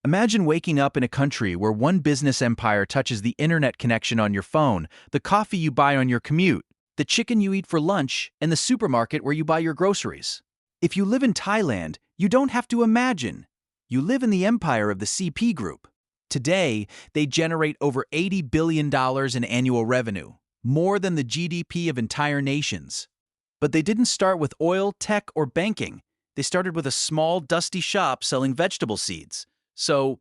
Imagine waking up in a country where one business empire touches the internet connection on your phone, the coffee you buy on your commute, the chicken you eat for lunch, and the supermarket where you buy your groceries. If you live in Thailand, you don't have to imagine. You live in the empire of the CP Group. Today, they generate over $80 billion in annual revenue, more than the GDP of entire nations. But they didn't start with oil, tech, or banking. They started with a small, dusty shop selling vegetable seeds. So,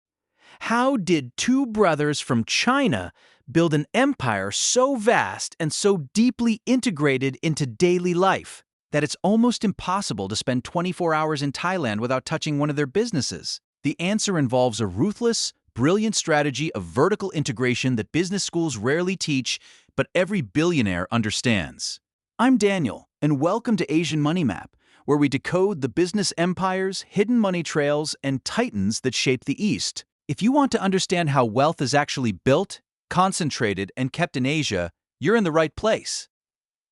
how did two brothers from China build an empire so vast and so deeply integrated into daily life that it's almost impossible to spend 24 hours in Thailand without touching one of their businesses? The answer involves a ruthless, brilliant strategy of vertical integration that business schools rarely teach, but every billionaire understands. I'm Daniel, and welcome to Asian Money Map, where we decode the business empires, hidden money trails, and titans that shape the East. If you want to understand how wealth is actually built, concentrated, and kept in Asia, you're in the right place.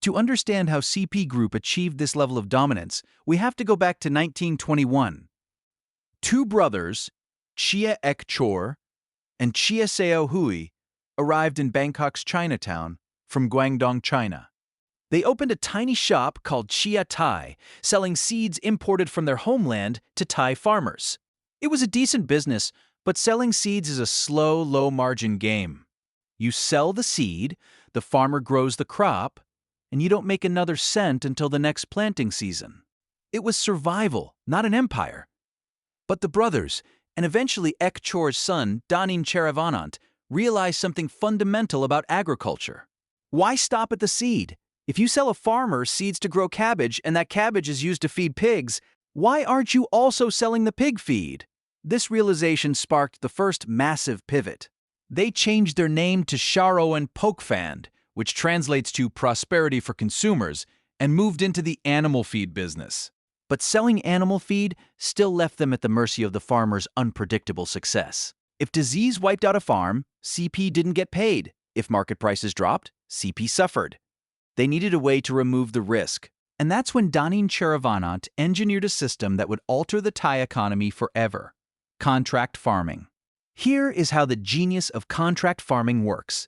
To understand how CP Group achieved this level of dominance, we have to go back to 1921. Two brothers, Chia Ek Chor and Chia Seo Hui, arrived in Bangkok's Chinatown from Guangdong, China. They opened a tiny shop called Chia Thai, selling seeds imported from their homeland to Thai farmers. It was a decent business, but selling seeds is a slow, low-margin game. You sell the seed, the farmer grows the crop, and you don't make another cent until the next planting season. It was survival, not an empire. But the brothers, and eventually Ek Chor's son, Danin Cheravanant, realized something fundamental about agriculture. Why stop at the seed? If you sell a farmer seeds to grow cabbage and that cabbage is used to feed pigs, why aren't you also selling the pig feed? This realization sparked the first massive pivot. They changed their name to Charoen Pokphand, which translates to prosperity for consumers, and moved into the animal feed business. But selling animal feed still left them at the mercy of the farmer's unpredictable success. If disease wiped out a farm, CP didn't get paid. If market prices dropped, CP suffered. They needed a way to remove the risk. And that's when Danin Cheravanant engineered a system that would alter the Thai economy forever. Contract farming. Here is how the genius of contract farming works.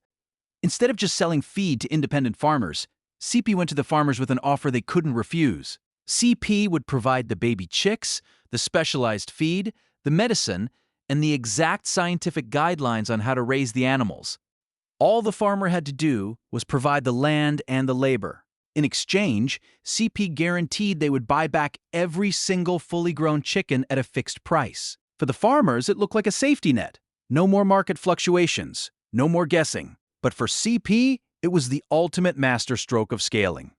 Instead of just selling feed to independent farmers, CP went to the farmers with an offer they couldn't refuse. CP would provide the baby chicks, the specialized feed, the medicine, and the exact scientific guidelines on how to raise the animals. All the farmer had to do was provide the land and the labor. In exchange, CP guaranteed they would buy back every single fully grown chicken at a fixed price. For the farmers, it looked like a safety net. No more market fluctuations, no more guessing. But for CP, it was the ultimate masterstroke of scaling.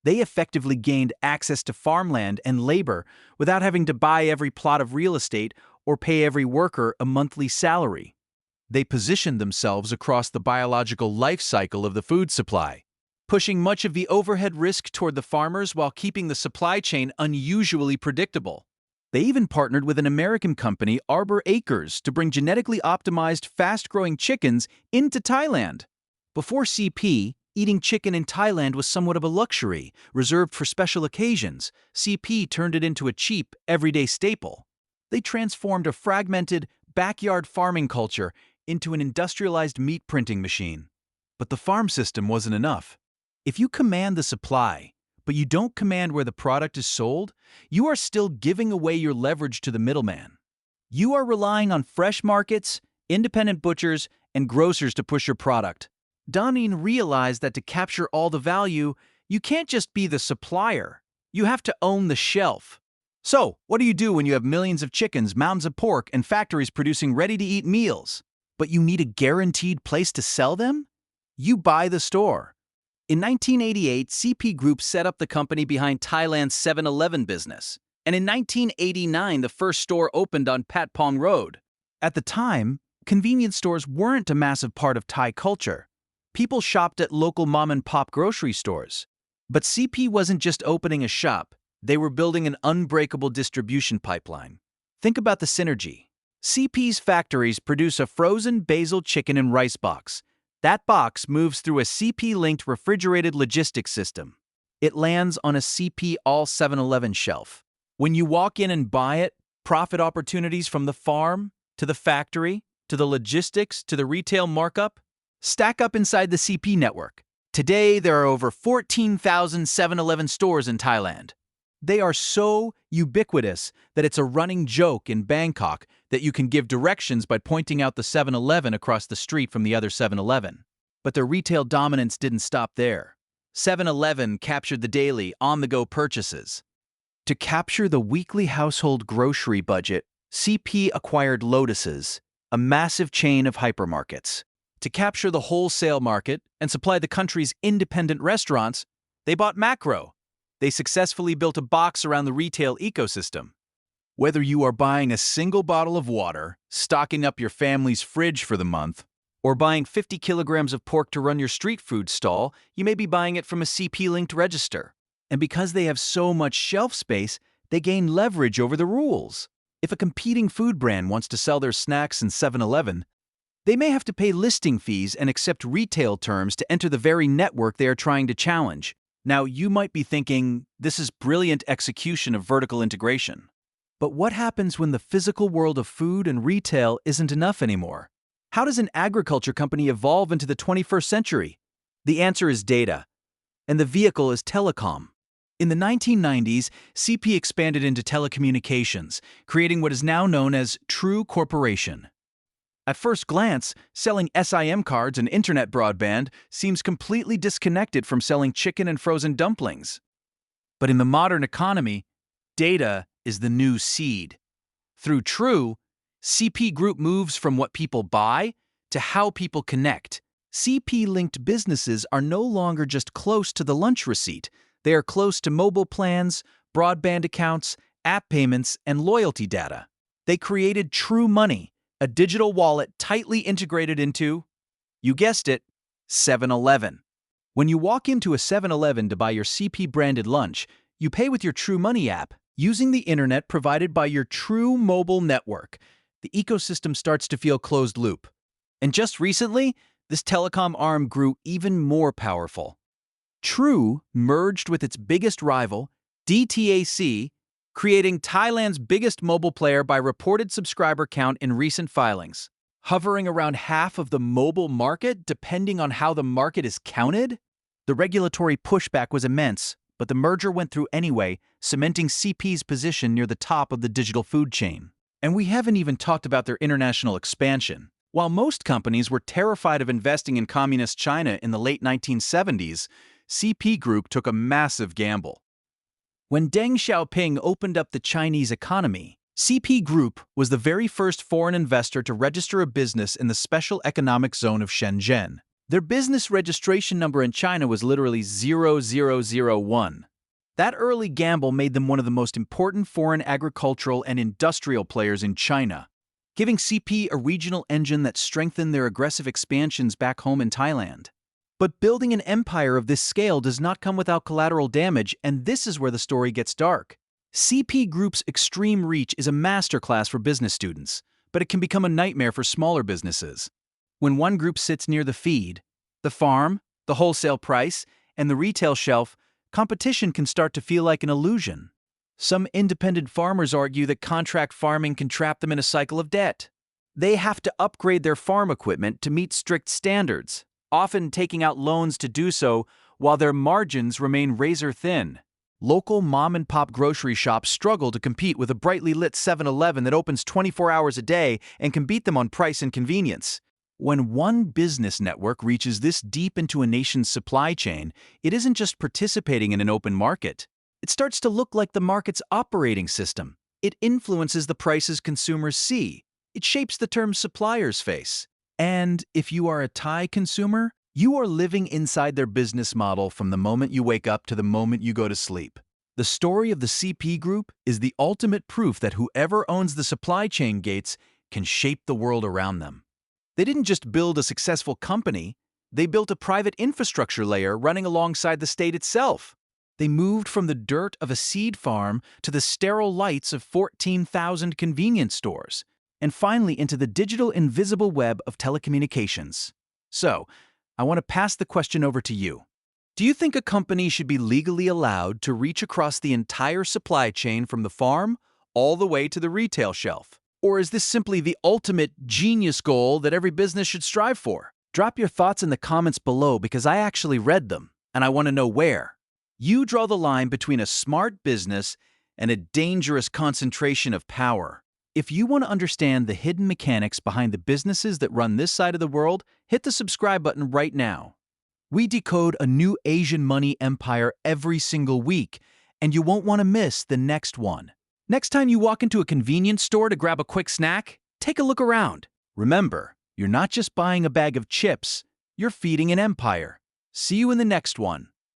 They effectively gained access to farmland and labor without having to buy every plot of real estate or pay every worker a monthly salary. They positioned themselves across the biological life cycle of the food supply, pushing much of the overhead risk toward the farmers while keeping the supply chain unusually predictable. They even partnered with an American company, Arbor Acres, to bring genetically optimized, fast-growing chickens into Thailand. Before CP, eating chicken in Thailand was somewhat of a luxury, reserved for special occasions. CP turned it into a cheap, everyday staple. They transformed a fragmented, backyard farming culture into an industrialized meat printing machine. But the farm system wasn't enough. If you command the supply, but you don't command where the product is sold, you are still giving away your leverage to the middleman. You are relying on fresh markets, independent butchers, and grocers to push your product. Danin realized that to capture all the value, you can't just be the supplier. You have to own the shelf. So, what do you do when you have millions of chickens, mounds of pork, and factories producing ready-to-eat meals? But you need a guaranteed place to sell them? You buy the store. In 1988, CP Group set up the company behind Thailand's 7-Eleven business. And in 1989, the first store opened on Patpong Road. At the time, convenience stores weren't a massive part of Thai culture. People shopped at local mom-and-pop grocery stores. But CP wasn't just opening a shop. They were building an unbreakable distribution pipeline. Think about the synergy. CP's factories produce a frozen basil chicken and rice box. That box moves through a CP-linked refrigerated logistics system. It lands on a CP all 7-Eleven shelf. When you walk in and buy it, profit opportunities from the farm, to the factory, to the logistics, to the retail markup, stack up inside the CP network. Today, there are over 14,000 7-Eleven stores in Thailand. They are so ubiquitous that it's a running joke in Bangkok that you can give directions by pointing out the 7-Eleven across the street from the other 7-Eleven. But their retail dominance didn't stop there. 7-Eleven captured the daily, on-the-go purchases. To capture the weekly household grocery budget, CP acquired Lotus's, a massive chain of hypermarkets. To capture the wholesale market and supply the country's independent restaurants, they bought Makro. They successfully built a box around the retail ecosystem. Whether you are buying a single bottle of water, stocking up your family's fridge for the month, or buying 50 kilograms of pork to run your street food stall, you may be buying it from a CP-linked register. And because they have so much shelf space, they gain leverage over the rules. If a competing food brand wants to sell their snacks in 7-Eleven, they may have to pay listing fees and accept retail terms to enter the very network they are trying to challenge. Now, you might be thinking, this is brilliant execution of vertical integration. But what happens when the physical world of food and retail isn't enough anymore? How does an agriculture company evolve into the 21st century? The answer is data, and the vehicle is telecom. In the 1990s, CP expanded into telecommunications, creating what is now known as True Corporation. At first glance, selling SIM cards and internet broadband seems completely disconnected from selling chicken and frozen dumplings. But in the modern economy, data is the new seed. Through True, CP Group moves from what people buy to how people connect. CP-linked businesses are no longer just close to the lunch receipt. They are close to mobile plans, broadband accounts, app payments, and loyalty data. They created TrueMoney, a digital wallet tightly integrated into, you guessed it, 7-Eleven. When you walk into a 7-Eleven to buy your CP-branded lunch, you pay with your TrueMoney app, using the internet provided by your True mobile network. The ecosystem starts to feel closed loop. And just recently, this telecom arm grew even more powerful. True merged with its biggest rival, DTAC, creating Thailand's biggest mobile player by reported subscriber count in recent filings. Hovering around half of the mobile market depending on how the market is counted? The regulatory pushback was immense, but the merger went through anyway, cementing CP's position near the top of the digital food chain. And we haven't even talked about their international expansion. While most companies were terrified of investing in communist China in the late 1970s, CP Group took a massive gamble. When Deng Xiaoping opened up the Chinese economy, CP Group was the very first foreign investor to register a business in the Special Economic Zone of Shenzhen. Their business registration number in China was literally 0001. That early gamble made them one of the most important foreign agricultural and industrial players in China, giving CP a regional engine that strengthened their aggressive expansions back home in Thailand. But building an empire of this scale does not come without collateral damage, and this is where the story gets dark. CP Group's extreme reach is a masterclass for business students, but it can become a nightmare for smaller businesses. When one group sits near the feed, the farm, the wholesale price, and the retail shelf, competition can start to feel like an illusion. Some independent farmers argue that contract farming can trap them in a cycle of debt. They have to upgrade their farm equipment to meet strict standards, often taking out loans to do so while their margins remain razor-thin. Local mom-and-pop grocery shops struggle to compete with a brightly lit 7-Eleven that opens 24 hours a day and can beat them on price and convenience. When one business network reaches this deep into a nation's supply chain, it isn't just participating in an open market. It starts to look like the market's operating system. It influences the prices consumers see. It shapes the terms suppliers face. And if you are a Thai consumer, you are living inside their business model from the moment you wake up to the moment you go to sleep. The story of the CP Group is the ultimate proof that whoever owns the supply chain gates can shape the world around them. They didn't just build a successful company, they built a private infrastructure layer running alongside the state itself. They moved from the dirt of a seed farm to the sterile lights of 14,000 convenience stores, and finally into the digital invisible web of telecommunications. So, I want to pass the question over to you. Do you think a company should be legally allowed to reach across the entire supply chain from the farm all the way to the retail shelf? Or is this simply the ultimate genius goal that every business should strive for? Drop your thoughts in the comments below because I actually read them, and I want to know where. You draw the line between a smart business and a dangerous concentration of power. If you want to understand the hidden mechanics behind the businesses that run this side of the world, hit the subscribe button right now. We decode a new Asian money empire every single week, and you won't want to miss the next one. Next time you walk into a convenience store to grab a quick snack, take a look around. Remember, you're not just buying a bag of chips, you're feeding an empire. See you in the next one.